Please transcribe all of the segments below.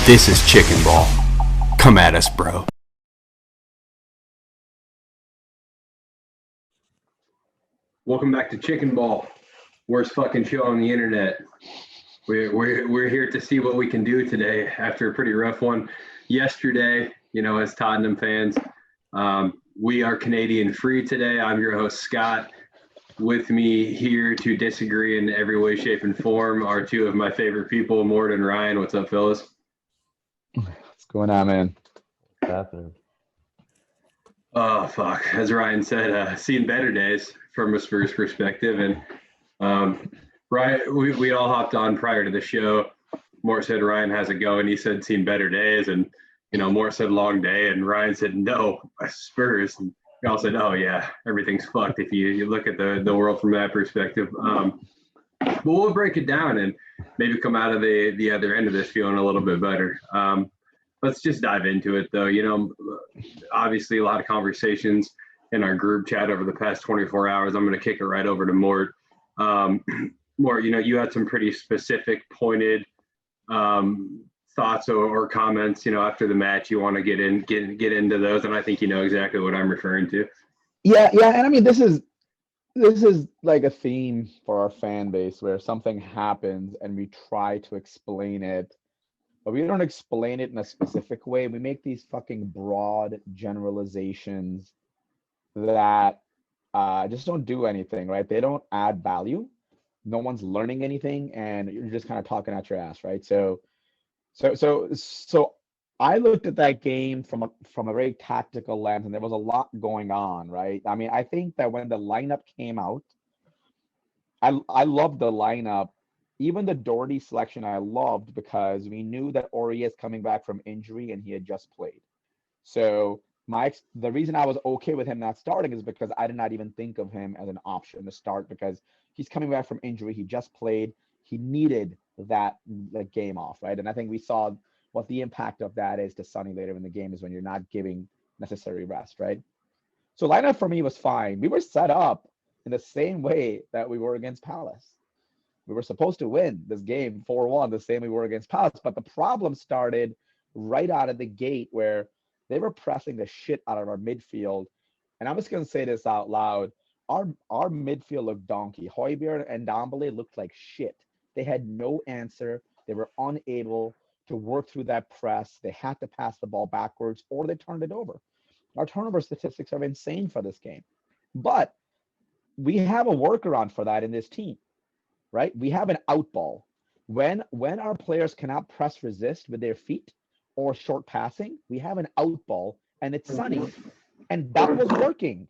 This is Chicken Ball. Come at us, bro. Welcome back to Chicken Ball, worst fucking show on the internet. We're here to see what we can do today after a pretty rough one yesterday. You know, as Tottenham fans, we are Canadian free today. I'm your host Scott. With me here to disagree in every way, shape, and form are two of my favorite people, Mort and Ryan. What's up, fellas? What's going on, man? What's happening? Oh, fuck. As Ryan said, seen better days from a Spurs perspective. And Ryan, we all hopped on prior to the show. Mort said Ryan has a go, and he said seen better days. And, you know, Mort said long day, and Ryan said no, Spurs. And we all said, oh, yeah, everything's fucked if you look at the world from that perspective. But we'll break it down and maybe come out of the other end of this feeling a little bit better. Let's just dive into it, though. You know, obviously a lot of conversations in our group chat over the past 24 hours. I'm going to kick it right over to Mort. Mort, you know, you had some pretty specific, pointed thoughts or comments, you know, after the match. You want to get into those, and I think you know exactly what I'm referring to. Yeah, and I mean, this is like a theme for our fan base where something happens and we try to explain it, but we don't explain it in a specific way. We make these fucking broad generalizations that just don't do anything, right? They don't add value. No one's learning anything, and you're just kind of talking out your ass, right? So I looked at that game from a very tactical lens, and there was a lot going on, right? I mean, I think that when the lineup came out, I loved the lineup. Even the Doherty selection I loved because we knew that Ori is coming back from injury and he had just played. So the reason I was okay with him not starting is because I did not even think of him as an option to start because he's coming back from injury. He just played. He needed that game off, right? And I think we saw what the impact of that is to Sonny later in the game is when you're not giving necessary rest, right? So lineup for me was fine. We were set up in the same way that we were against Palace. We were supposed to win this game 4-1 the same way we were against Palace, but the problem started right out of the gate where they were pressing the shit out of our midfield. And I'm just going to say this out loud. Our midfield looked donkey. Højbjerg and Ndombele looked like shit. They had no answer. They were unable to work through that press. They had to pass the ball backwards or they turned it over. Our turnover statistics are insane for this game. But we have a workaround for that in this team, right? We have an out ball. When our players cannot press resist with their feet or short passing, we have an out ball, and it's Sonny. And that was working.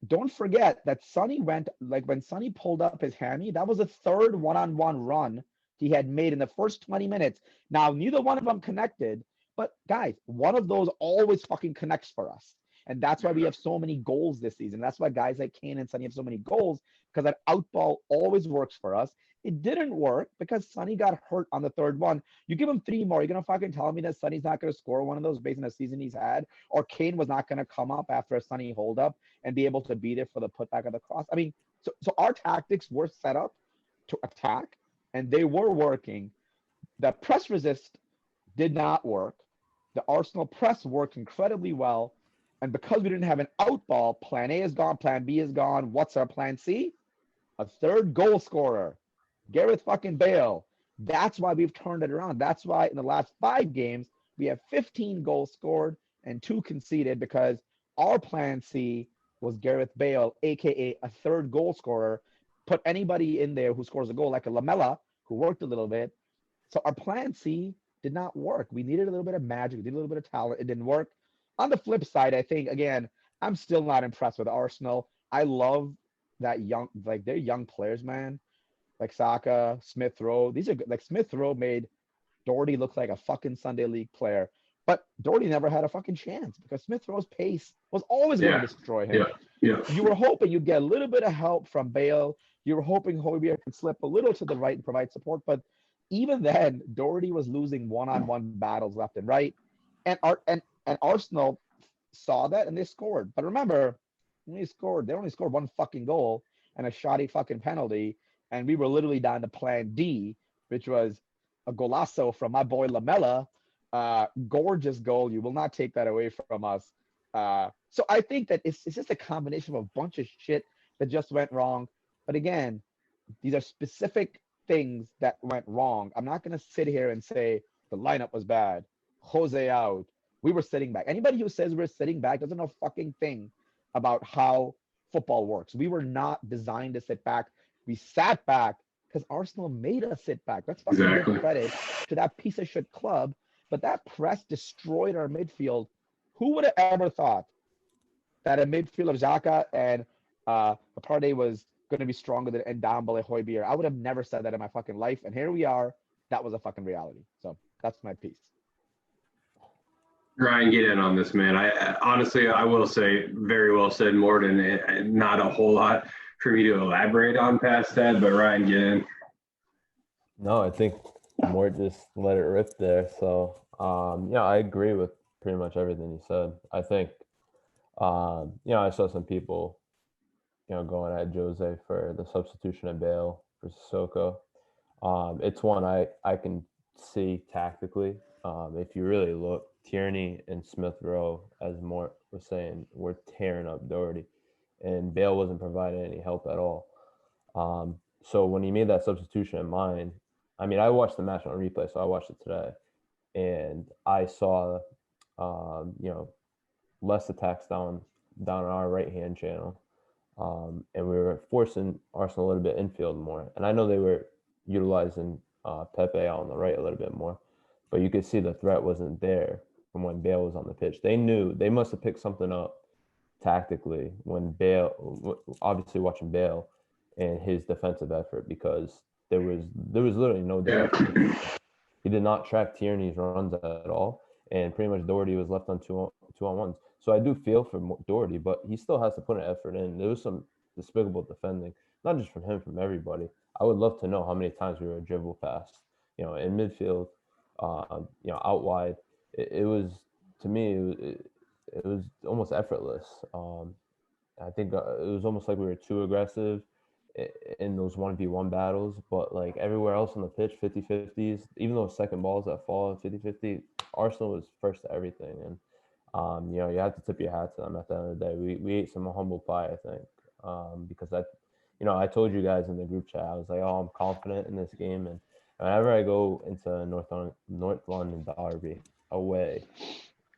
Don't forget that Sonny went, like when Sonny pulled up his hammy, that was a third one-on-one run he had made in the first 20 minutes. Now, neither one of them connected, but guys, one of those always fucking connects for us. And that's why we have so many goals this season. That's why guys like Kane and Sonny have so many goals, because that out ball always works for us. It didn't work because Sonny got hurt on the third one. You give him 3 more. You're going to fucking tell me that Sonny's not going to score one of those based on the season he's had, or Kane was not going to come up after a Sonny hold up and be able to beat it for the putback of the cross. I mean, so our tactics were set up to attack, and they were working. The press resist did not work. The Arsenal press worked incredibly well. And because we didn't have an out ball, plan A is gone, plan B is gone. What's our plan C? A third goal scorer, Gareth fucking Bale. That's why we've turned it around. That's why in the last 5 games, we have 15 goals scored and 2 conceded because our plan C was Gareth Bale, a.k.a. a third goal scorer. Put anybody in there who scores a goal, like a Lamela, who worked a little bit. So our plan C did not work. We needed a little bit of magic. We needed a little bit of talent. It didn't work. On the flip side, I think, again, I'm still not impressed with Arsenal. I love that they're young players, man. Like Saka, Smith Rowe. These are like Smith Rowe made Doherty look like a fucking Sunday League player. But Doherty never had a fucking chance because Smith Rowe's pace was always going to destroy him. Yeah. You were hoping you'd get a little bit of help from Bale. You were hoping Højbjerg could slip a little to the right and provide support. But even then, Doherty was losing one-on-one battles left and right. And Arsenal saw that and they scored. But remember, they only scored 1 fucking goal and a shoddy fucking penalty. And we were literally down to plan D, which was a golazo from my boy Lamella. Gorgeous goal. You will not take that away from us. So I think that it's just a combination of a bunch of shit that just went wrong. But again, these are specific things that went wrong. I'm not going to sit here and say the lineup was bad. Jose out. We were sitting back. Anybody who says we're sitting back doesn't know a fucking thing about how football works. We were not designed to sit back. We sat back because Arsenal made us sit back. Let's fucking give credit to that piece of shit club. But that press destroyed our midfield. Who would have ever thought that a midfield of Xhaka and Partey was going to be stronger than Ndombele, Højbjerg? I would have never said that in my fucking life. And here we are. That was a fucking reality. So that's my piece. Ryan, get in on this, man. I honestly, I will say, very well said, Morton. Not a whole lot for me to elaborate on past that, but Ryan, get in. No, I think Mort just let it rip there. So, yeah, I agree with pretty much everything you said. I think, I saw some people, going at Jose for the substitution of Bale for Sissoko. It's one I can see tactically. If you really look, Tierney and Smith Rowe, as Mort was saying, were tearing up Doherty, and Bale wasn't providing any help at all. So when he made that substitution in mind, I mean, I watched the match on replay, so I watched it today, and I saw, less attacks down on our right-hand channel, and we were forcing Arsenal a little bit infield more. And I know they were utilizing Pepe out on the right a little bit more, but you could see the threat wasn't there from when Bale was on the pitch. They knew they must have picked something up tactically when Bale, obviously watching Bale and his defensive effort, because there was literally no difference. He did not track Tierney's runs at all, and pretty much Doherty was left on two on ones. So I do feel for Doherty, but he still has to put an effort in. There was some despicable defending, not just from him, from everybody. I would love to know how many times we were dribble past, in midfield, out wide. It was, to me, it was almost effortless. I think it was almost like we were too aggressive in those 1v1 battles, but like everywhere else on the pitch, 50-50s, even those second balls that fall 50-50, Arsenal was first to everything. And, you have to tip your hat to them at the end of the day. We ate some humble pie, I think, because I told you guys in the group chat, I was like, oh, I'm confident in this game. And whenever I go into North London Derby away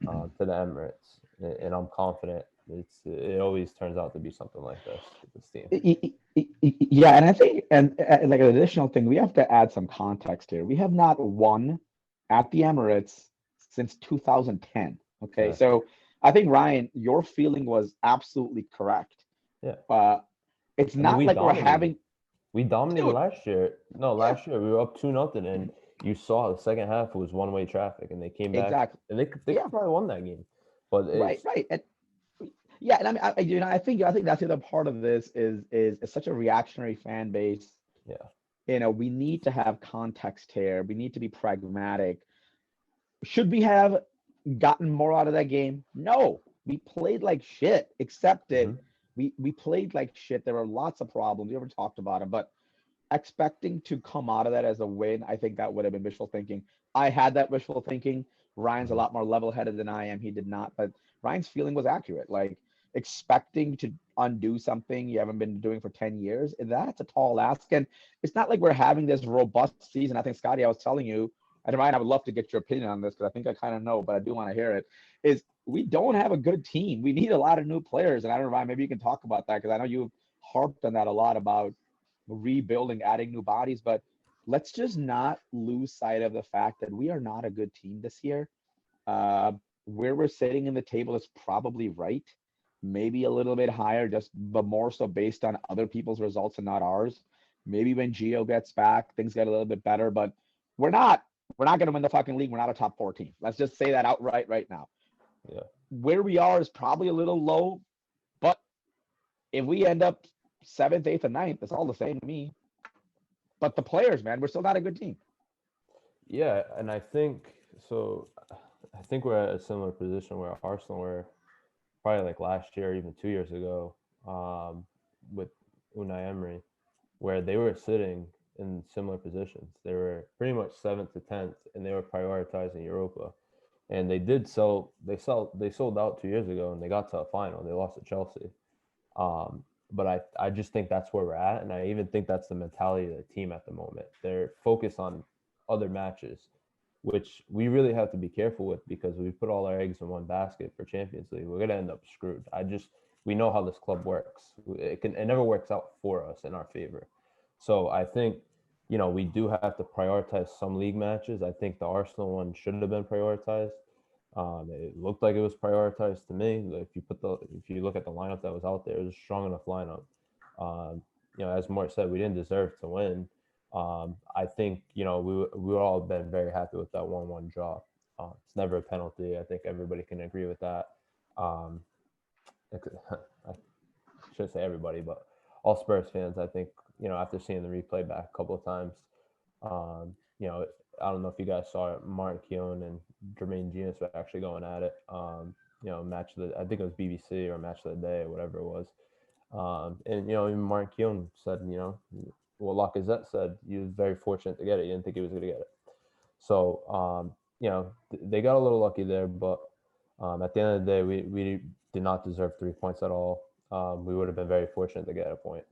to the Emirates, and I'm confident, it always turns out to be something like this with this team. Yeah, and I think, and like an additional thing, we have to add some context here. We have not won at the Emirates since 2010. Okay, yeah. So I think, Ryan, your feeling was absolutely correct. Yeah. It's not like dominated. We're having. We dominated last year. No, last year we were up 2-0, and you saw the second half was one-way traffic, and they came back. Exactly. And they probably won that game. But right. And yeah, and I mean, I think that's the other part of this is such a reactionary fan base. Yeah. We need to have context here. We need to be pragmatic. Should we have gotten more out of that game? No. We played like shit, except that we played like shit. There were lots of problems. We never talked about them, but expecting to come out of that as a win, I think that would have been wishful thinking. I had that wishful thinking. Ryan's a lot more level-headed than I am. He did not, but Ryan's feeling was accurate. Like, expecting to undo something you haven't been doing for 10 years, that's a tall ask. And it's not like we're having this robust season. I think, Scotty, I was telling you, and Ryan, I would love to get your opinion on this because I think I kind of know, but I do want to hear it, is we don't have a good team. We need a lot of new players. And I don't know, Ryan, maybe you can talk about that, because I know you've harped on that a lot about rebuilding, adding new bodies, but let's just not lose sight of the fact that we are not a good team this year. Where we're sitting in the table is probably right. Maybe a little bit higher, but more so based on other people's results and not ours. Maybe when Gio gets back, things get a little bit better, but we're not going to win the fucking league. We're not a top 4 team. Let's just say that outright right now. Yeah. Where we are is probably a little low, but if we end up 7th, 8th, and 9th, it's all the same to me. But the players, man, we're still not a good team. Yeah, and I think we're at a similar position where Arsenal were probably like last year, even 2 years ago, with Unai Emery, where they were sitting in similar positions. They were pretty much 7th to 10th, and they were prioritizing Europa. And they sold out 2 years ago, and they got to a final. They lost to Chelsea. But I just think that's where we're at, and I even think that's the mentality of the team at the moment. They're focused on other matches, which we really have to be careful with, because we put all our eggs in one basket for Champions League, we're gonna end up screwed. We know how this club works. It never works out for us in our favor. So I think, we do have to prioritize some league matches. I think the Arsenal one should have been prioritized. It looked like it was prioritized to me. If you look at the lineup that was out there, it was a strong enough lineup. As Mort said, we didn't deserve to win. I think we all been very happy with that 1-1 draw. It's never a penalty. I think everybody can agree with that. I shouldn't say everybody, but all Spurs fans, I think, after seeing the replay back a couple of times, I don't know if you guys saw it, Martin Keown and Jermaine Genius were actually going at it. I think it was BBC or Match of the Day or whatever it was. And even Martin Keown said, what Lacazette said, he was very fortunate to get it. He didn't think he was going to get it. So, they got a little lucky there, but at the end of the day, we did not deserve 3 points at all. We would have been very fortunate to get a point.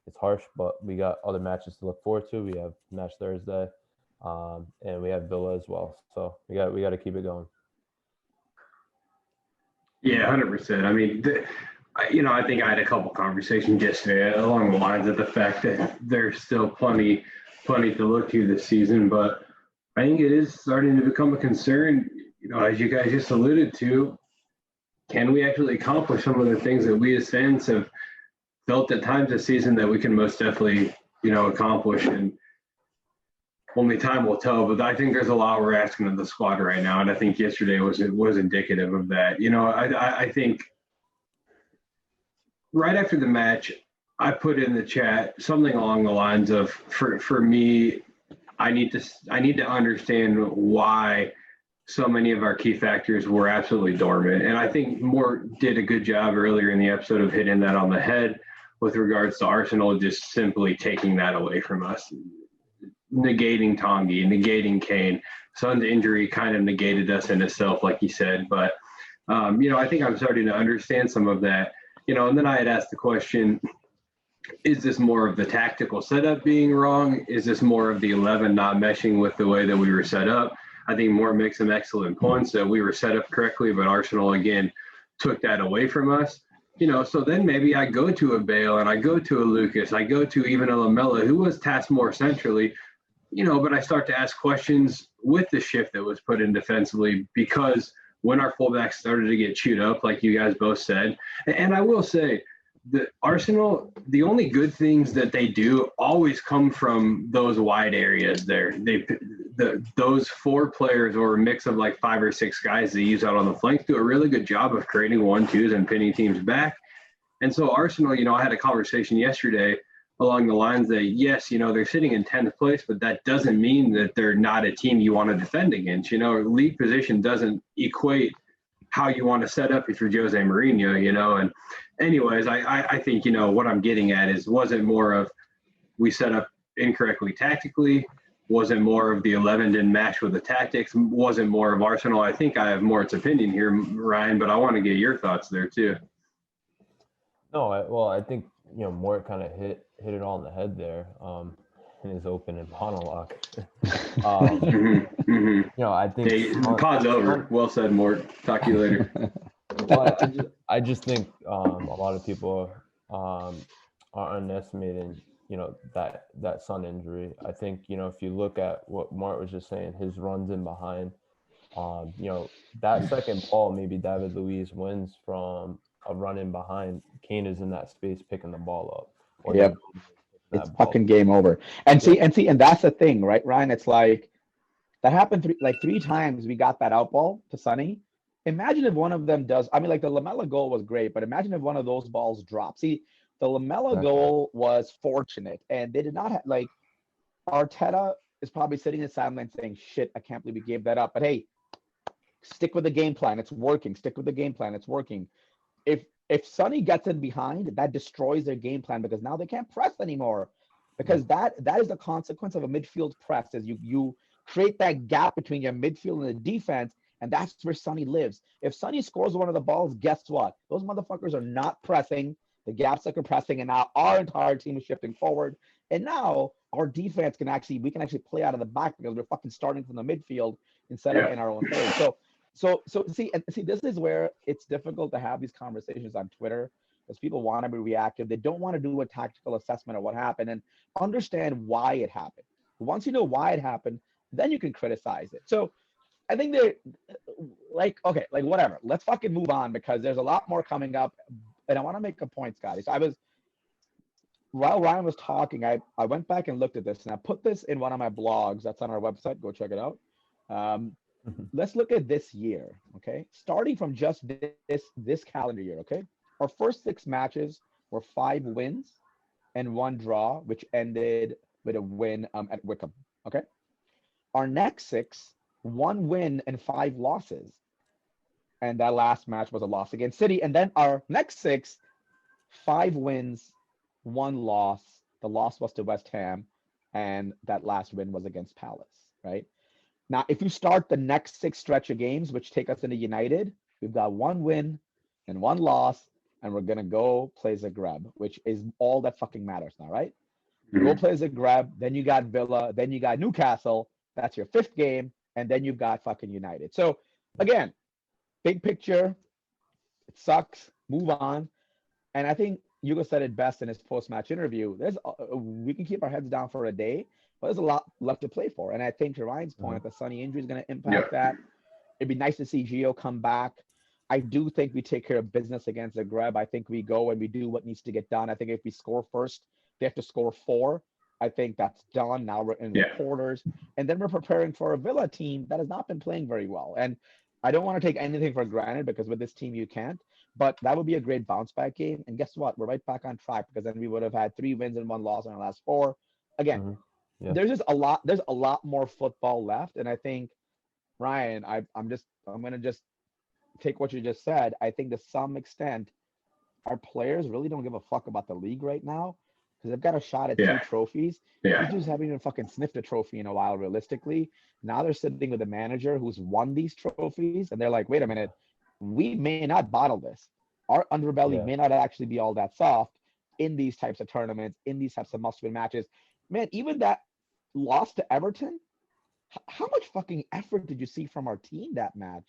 It's harsh, but we got other matches to look forward to. We have match Thursday, and we have Villa as well. So we got to keep it going. Yeah, 100%. I mean, I think I had a couple conversations yesterday along the lines of the fact that there's still plenty to look to this season, but I think it is starting to become a concern. As you guys just alluded to, can we actually accomplish some of the things that we as fans have felt at times this season that we can most definitely, accomplish? And only time will tell, but I think there's a lot we're asking of the squad right now, and I think yesterday was indicative of that. I think right after the match, I put in the chat something along the lines of, for me, I need to understand why so many of our key factors were absolutely dormant. And I think Mort did a good job earlier in the episode of hitting that on the head with regards to Arsenal just simply taking that away from us, negating Tanguy, negating Kane. Son's injury kind of negated us in itself, like you said. But, I think I'm starting to understand some of that. And then I had asked the question, is this more of the tactical setup being wrong? Is this more of the 11 not meshing with the way that we were set up? I think Mort makes some excellent points that we were set up correctly, but Arsenal, again, took that away from us. So then maybe I go to a Bale and I go to a Lucas, I go to even a Lamela, who was tasked more centrally, but I start to ask questions with the shift that was put in defensively, because when our fullbacks started to get chewed up, like you guys both said, and I will say, the Arsenal, the only good things that they do always come from those wide areas there. Those 4 players, or a mix of like 5 or 6 guys they use out on the flanks, do a really good job of creating 1-2s and pinning teams back. And so Arsenal, I had a conversation yesterday along the lines that, yes, they're sitting in 10th place, but that doesn't mean that they're not a team you want to defend against. League position doesn't equate how you want to set up if you're Jose Mourinho, and anyways, I think, what I'm getting at is, was it more of we set up incorrectly tactically? Was it more of the 11 didn't match with the tactics? Was it more of Arsenal? I think I have Mort's opinion here, Ryan, but I want to get your thoughts there too. No, I think, Mort kind of hit it all on the head there in his opening monologue. I think pause over. Well said, Mort. Talk to you later. Well, I just think a lot of people are underestimating, that Son injury. I think, if you look at what Mort was just saying, his runs in behind, that second ball, maybe David Luiz wins from a run in behind. Kane is in that space picking the ball up. Yep. It's fucking game over. And that's the thing, right, Ryan? It's like that happened 3 times. We got that out ball to Sonny. Imagine if one of them does. I mean, like the Lamela goal was great, but imagine if one of those balls drops. See, the Lamela goal was fortunate, and they did not have, like, Arteta is probably sitting in the sideline saying, "Shit, I can't believe we gave that up." But hey, stick with the game plan. It's working. Stick with the game plan. It's working. If Sonny gets in behind, that destroys their game plan, because now they can't press anymore. because that is the consequence of a midfield press. Is you create that gap between your midfield and the defense, and that's where Sonny lives. If Sonny scores one of the balls, guess what? Those motherfuckers are not pressing. The gaps are compressing, and now our entire team is shifting forward. And now our defense can actually play out of the back because we're fucking starting from the midfield instead of in our own third. So see, this is where it's difficult to have these conversations on Twitter because people want to be reactive. They don't want to do a tactical assessment of what happened and understand why it happened. Once you know why it happened, then you can criticize it. So I think they're okay, whatever. Let's fucking move on because there's a lot more coming up. And I want to make a point, Scotty. So while Ryan was talking, I went back and looked at this, and I put this in one of my blogs that's on our website. Go check it out. Let's look at this year, okay? Starting from just this calendar year, okay? Our first 6 matches were 5 wins and 1 draw, which ended with a win at Wickham, okay? Our next 6, 1 win and 5 losses. And that last match was a loss against City. And then our next 6, 5 wins, 1 loss. The loss was to West Ham. And that last win was against Palace, right? Now, if you start the next 6 stretch of games, which take us into United, we've got 1 win and 1 loss. And we're going to go play Zagreb, which is all that fucking matters now, right? Go play Zagreb. Then you got Villa. Then you got Newcastle. That's your 5th game. And then you've got fucking United. So, again, big picture, it sucks. Move on. And I think Hugo said it best in his post-match interview. We can keep our heads down for a day, but there's a lot left to play for. And I think to Ryan's point, the Sonny injury is going to impact that. It'd be nice to see Gio come back. I do think we take care of business against Zagreb. I think we go and we do what needs to get done. I think if we score first, they have to score 4. I think that's done. Now we're in the quarters. And then we're preparing for a Villa team that has not been playing very well. And I don't want to take anything for granted because with this team you can't, but that would be a great bounce back game. And guess what? We're right back on track because then we would have had 3 wins and 1 loss in our last 4. Again, there's just a lot more football left. And I think, Ryan, I'm going to just take what you just said. I think to some extent, our players really don't give a fuck about the league right now because they've got a shot at 2 trophies. These dudes haven't even fucking sniffed a trophy in a while, realistically. Now they're sitting with a manager who's won these trophies, and they're like, wait a minute, we may not bottle this. Our underbelly may not actually be all that soft in these types of tournaments, in these types of must-win matches. Man, even that loss to Everton, how much fucking effort did you see from our team that match?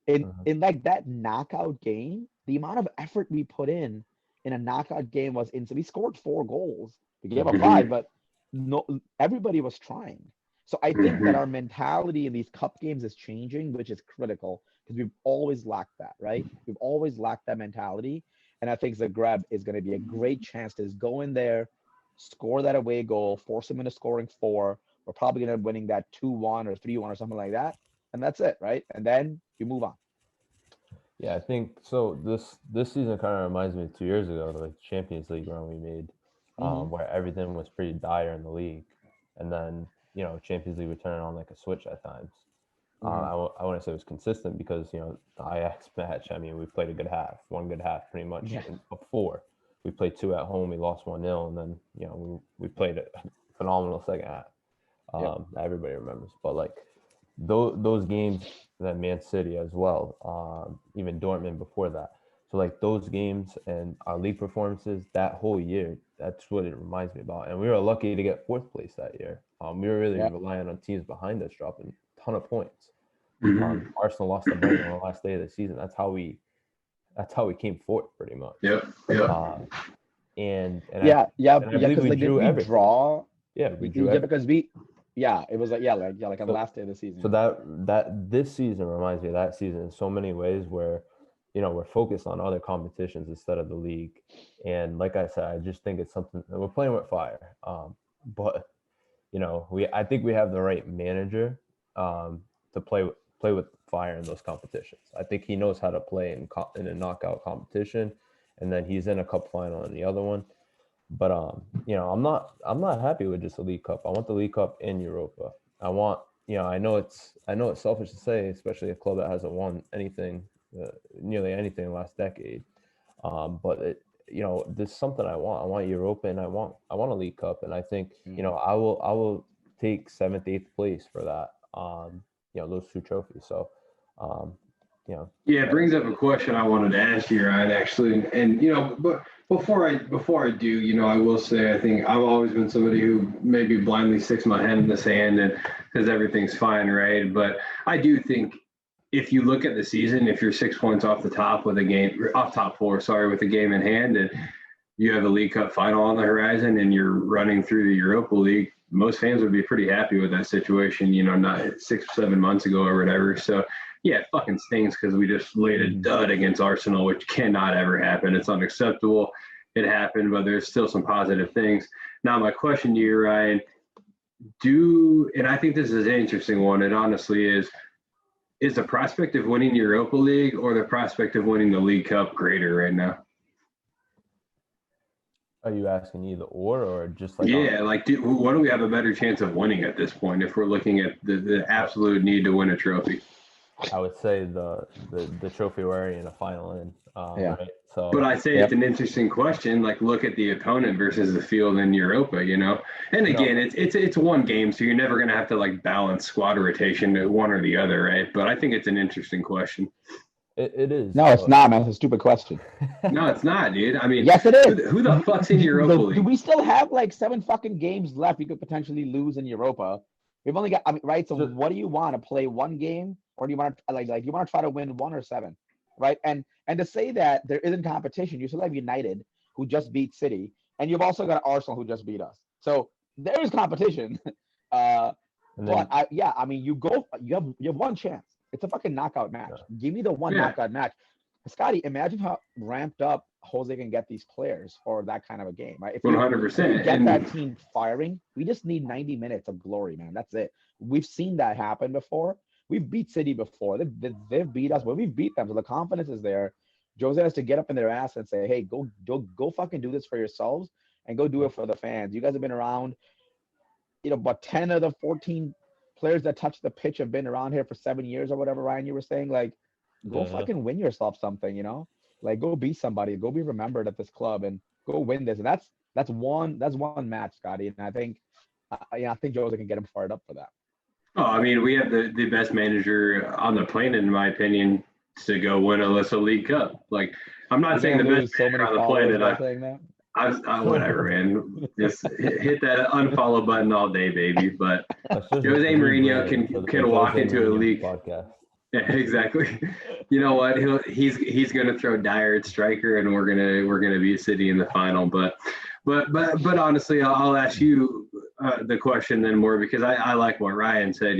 In like that knockout game, the amount of effort we put in a knockout game was insane. We scored 4 goals. We gave up 5, but no, everybody was trying. So I think that our mentality in these cup games is changing, which is critical because we've always lacked that, right? We've always lacked that mentality. And I think Zagreb is going to be a great chance to just go in there, score that away goal, force them into scoring 4. We're probably going to end up winning that 2-1 or 3-1 or something like that. And that's it, right? And then you move on. Yeah, I think so. This season kind of reminds me of 2 years ago, the Champions League run we made, where everything was pretty dire in the league, and then Champions League would turn on like a switch at times. I wouldn't say it was consistent because the Ajax match. I mean, we played a good half, 1 good half, pretty much of 4. We played 2 at home. We lost 1-0, and then we played a phenomenal second half. Everybody remembers, but like those games. That Man City as well, even Dortmund before that. So like those games and our league performances that whole year, that's what it reminds me about. And we were lucky to get 4th place that year. We were really relying on teams behind us dropping a ton of points. Arsenal lost to Brighton on the last day of the season. That's how we came 4th pretty much. And I believe we drew everything. We drew everything. Because it was like on the last day of the season. So that this season reminds me of that season in so many ways where, we're focused on other competitions instead of the league. And like I said, I just think it's something we're playing with fire. But I think we have the right manager to play with fire in those competitions. I think he knows how to play in a knockout competition, and then he's in a cup final in the other one. But I'm not happy with just the League Cup. I want the League Cup and Europa. I want, I know it's selfish to say, especially a club that hasn't won anything, nearly anything in the last decade. But there's something I want. I want Europa, and I want a League Cup, and I think Mm. I will take 7th, 8th place for that. Those 2 trophies. So, Yeah, it brings up a question I wanted to ask you, Ryan, actually. And but before I do, I will say I think I've always been somebody who maybe blindly sticks my head in the sand and because everything's fine, right? But I do think if you look at the season, if you're 6 points off the top with a game, off top 4, sorry, with a game in hand, and you have a League Cup final on the horizon and you're running through the Europa League, most fans would be pretty happy with that situation, not 6 or 7 months ago or whatever. So yeah, it fucking stings because we just laid a dud against Arsenal, which cannot ever happen. It's unacceptable. It happened, but there's still some positive things. Now, my question to you, Ryan, and I think this is an interesting one, it honestly is the prospect of winning the Europa League or the prospect of winning the League Cup greater right now? Are you asking either or just like? Yeah, what do we have a better chance of winning at this point if we're looking at the absolute need to win a trophy? I would say the trophy we're already in a final in. Yeah. Right? So, but I say it's an interesting question. Like, look at the opponent versus the field in Europa. And again, it's one game, so you're never going to have to balance squad rotation to one or the other, right? But I think it's an interesting question. It is. No, it's not, man. It's a stupid question. No, it's not, dude. I mean, yes, it is. Who the fuck's in Europa League? Do we still have 7 fucking games left we could potentially lose in Europa? We've only got, right? So what do you want to play one game, or do you want to you want to try to win 1 or 7, right? And to say that there isn't competition, you still have United who just beat City, and you've also got Arsenal who just beat us. So there is competition. You have one chance. It's a fucking knockout match. Yeah. Give me the one knockout match. Scotty, imagine how ramped up Jose can get these players for that kind of a game, right? If 100%. Get that team firing, we just need 90 minutes of glory, man. That's it. We've seen that happen before. We've beat City before. They've beat us, but we've beat them. So the confidence is there. Jose has to get up in their ass and say, hey, go fucking do this for yourselves and go do it for the fans. You guys have been around, but 10 of the 14 players that touch the pitch have been around here for 7 years or whatever, Ryan, you were saying, go fucking win yourself something, go be somebody, go be remembered at this club and go win this. And that's one match, Scotty. And I think Jose can get him fired up for that. Oh, I mean, we have the best manager on the planet, in my opinion, to go win a League Cup. I'm not saying the best manager on the planet. Whatever, man. Just hit that unfollow button all day, baby. But Jose Mourinho can walk into a league podcast. Yeah, exactly. You know what? He's gonna throw Dyer at striker, and we're gonna beat City in the final. But honestly, I'll ask you the question then more because I like what Ryan said.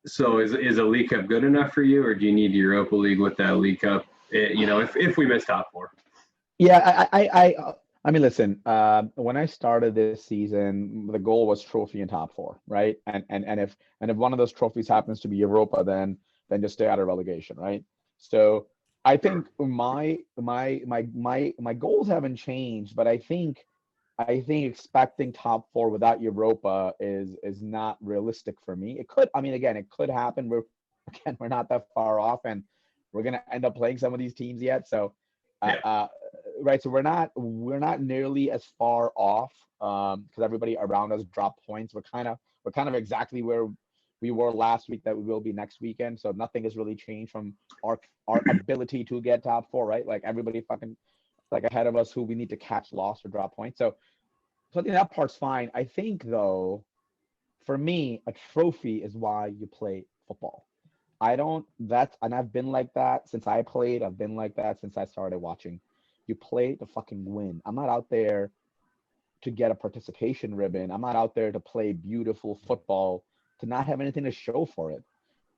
So is a League Cup good enough for you, or do you need the Europa League with that League Cup? If we miss top 4. Yeah, I mean, listen. When I started this season, the goal was trophy in top 4, right? And if one of those trophies happens to be Europa, then just stay out of relegation, right? So I think my goals haven't changed, but I think expecting top 4 without Europa is not realistic for me. It could, it could happen. We're not that far off, and we're gonna end up playing some of these teams yet. So. Right, so we're not nearly as far off because everybody around us dropped points. We're kind of exactly where we were last week that we will be next weekend. So nothing has really changed from our ability to get top 4, right? Everybody fucking ahead of us who we need to catch, loss, or drop points. So I think that part's fine. I think though, for me, a trophy is why you play football. And I've been like that since I played. I've been like that since I started watching. You play to fucking win. I'm not out there to get a participation ribbon. I'm not out there to play beautiful football to not have anything to show for it,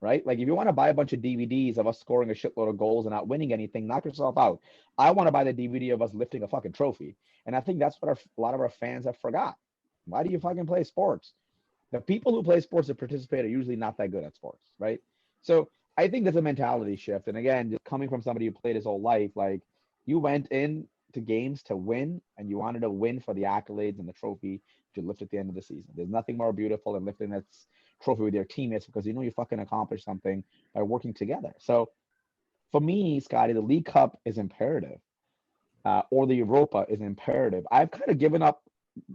right? If you want to buy a bunch of DVDs of us scoring a shitload of goals and not winning anything, knock yourself out. I want to buy the DVD of us lifting a fucking trophy. And I think that's what a lot of our fans have forgot. Why do you fucking play sports? The people who play sports that participate are usually not that good at sports, right? So I think there's a mentality shift. And again, just coming from somebody who played his whole life, you went in to games to win, and you wanted to win for the accolades and the trophy to lift at the end of the season. There's nothing more beautiful than lifting that trophy with your teammates because you fucking accomplished something by working together. So for me, Scotty, the League Cup is imperative. or the Europa is imperative. I've kind of given up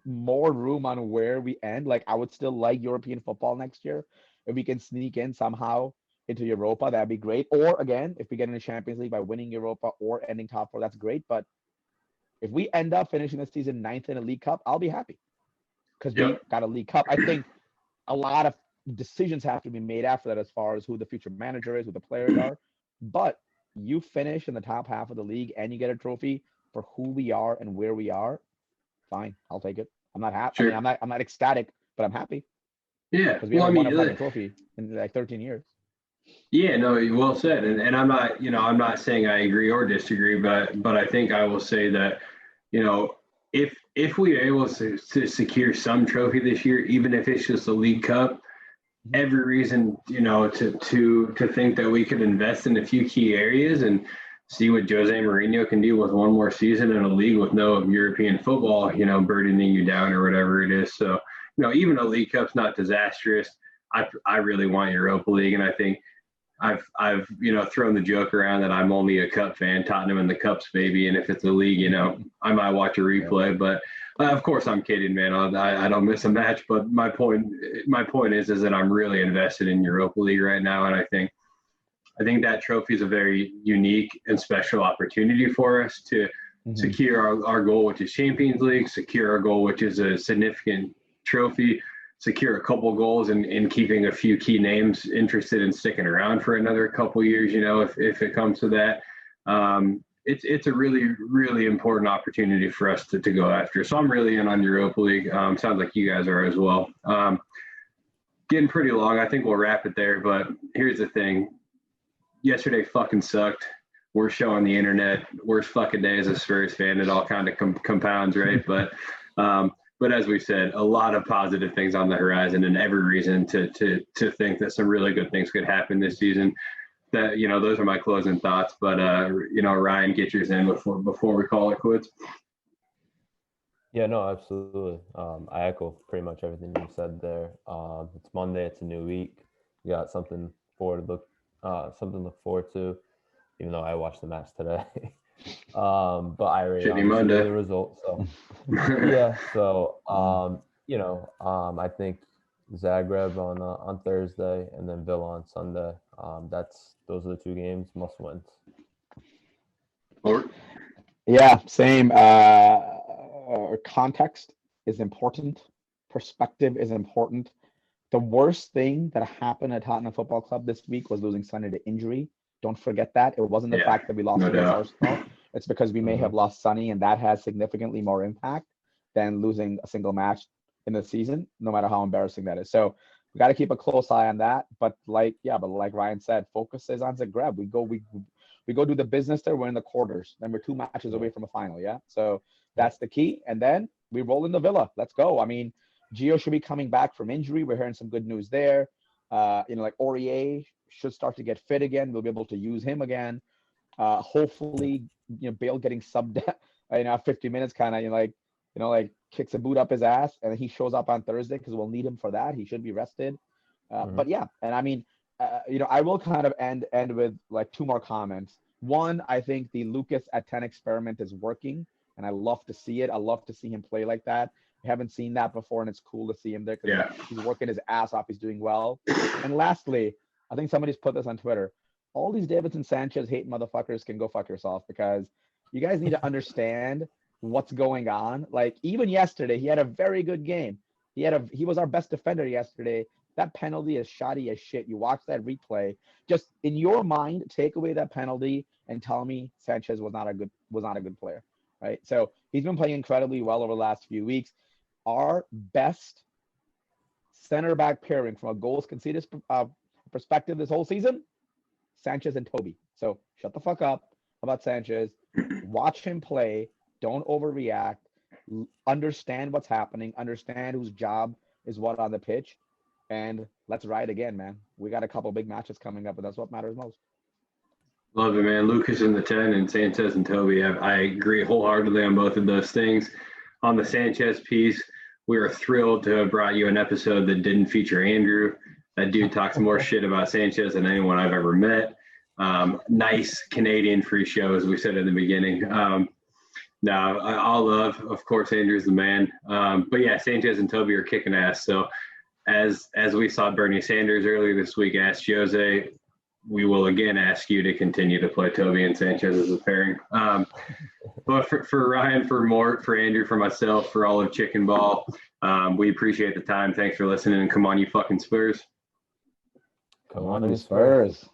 more room on where we end. Like, I would still like European football next year. If we can sneak in somehow into Europa, that'd be great. Or again, if we get in the Champions League by winning Europa or ending top 4, that's great. But if we end up finishing the season 9th in a League Cup, I'll be happy because we got a League Cup. I think a lot of decisions have to be made after that as far as who the future manager is, who the players are. But you finish in the top half of the league and you get a trophy for who we are and where we are, fine, I'll take it. I'm not happy. Sure. I mean, I'm not ecstatic, but I'm happy Yeah. because we haven't won a fucking trophy in like 13 years. Yeah, no, well said. And I'm not, I'm not saying I agree or disagree, but I think I will say that, if we are able to secure some trophy this year, even if it's just a League Cup, every reason, to think that we could invest in a few key areas and see what Jose Mourinho can do with one more season in a league with no European football, burdening you down or whatever it is. So, even a League Cup's not disastrous. I really want Europa League, and I think I've thrown the joke around that I'm only a cup fan, Tottenham and the Cups, baby. And if it's a league, I might watch a replay. But of course, I'm kidding, man. I don't miss a match. But my point is that I'm really invested in Europa League right now, and I think that trophy is a very unique and special opportunity for us to secure our goal, which is Champions League, secure our goal, which is a significant trophy, secure a couple goals and keeping a few key names interested in sticking around for another couple years, if it comes to that. It's a really, really important opportunity for us to go after. So I'm really in on Europa League. Sounds like you guys are as well. Getting pretty long. I think we'll wrap it there, but here's the thing. Yesterday fucking sucked. Worst show on the internet. Worst fucking day as a Spurs fan. It all kind of compounds, right? But as we said, a lot of positive things on the horizon and every reason to think that some really good things could happen this season. That, those are my closing thoughts. But, Ryan, get yours in before we call it quits. Yeah, no, absolutely. I echo pretty much everything you said there. It's Monday. It's a new week. We got something to look forward to, even though I watched the match today. But I already knew the result. So yeah. So I think Zagreb on Thursday and then Villa on Sunday. Those are the 2 games, must wins. Yeah, same. Context is important. Perspective is important. The worst thing that happened at Tottenham Football Club this week was losing Sonny to injury. Don't forget that. It wasn't the fact that we lost against Arsenal. It's because we may have lost Sonny, and that has significantly more impact than losing a single match in the season, no matter how embarrassing that is. So we got to keep a close eye on that. But like Ryan said, focus is on Zagreb. We go do the business there. We're in the quarters. Then we're 2 matches away from a final. Yeah. So that's the key. And then we roll into Villa. Let's go. I mean, Gio should be coming back from injury. We're hearing some good news there. Like Aurier should start to get fit again. We'll be able to use him again. Hopefully, Bale getting subbed, 50 minutes, kind of, kicks a boot up his ass, and he shows up on Thursday because we'll need him for that. He should be rested. But yeah, and I mean, I will kind of end with like 2 more comments. One, I think the Lucas at 10 experiment is working, and I love to see it. I love to see him play like that. I haven't seen that before, and it's cool to see him there because he's working his ass off. He's doing well. And lastly, I think somebody's put this on Twitter. All these Davinson Sanchez hate motherfuckers can go fuck yourself, because you guys need to understand what's going on. Like, even yesterday, he had a very good game. He was our best defender yesterday. That penalty is shoddy as shit. You watch that replay. Just in your mind, take away that penalty and tell me Sanchez was not a good player, right? So he's been playing incredibly well over the last few weeks. Our best center back pairing from a goals conceded perspective this whole season, Sanchez and Toby. So shut the fuck up about Sanchez. Watch him play. Don't overreact. Understand what's happening. Understand whose job is what on the pitch. And let's ride again, man. We got a couple big matches coming up, but that's what matters most. Love it, man. Lucas in the 10 and Sanchez and Toby. I agree wholeheartedly on both of those things. On the Sanchez piece, we are thrilled to have brought you an episode that didn't feature Andrew. That dude talks more shit about Sanchez than anyone I've ever met. Nice Canadian free show, as we said in the beginning. No, all love. Of course, Andrew's the man. But yeah, Sanchez and Toby are kicking ass. So as we saw Bernie Sanders earlier this week ask Jose, we will again ask you to continue to play Toby and Sanchez as a pairing. But for Ryan, for Mort, for Andrew, for myself, for all of Chicken Ball, we appreciate the time. Thanks for listening. And come on, you fucking Spurs. Come Come on, on, you you Spurs. Spurs.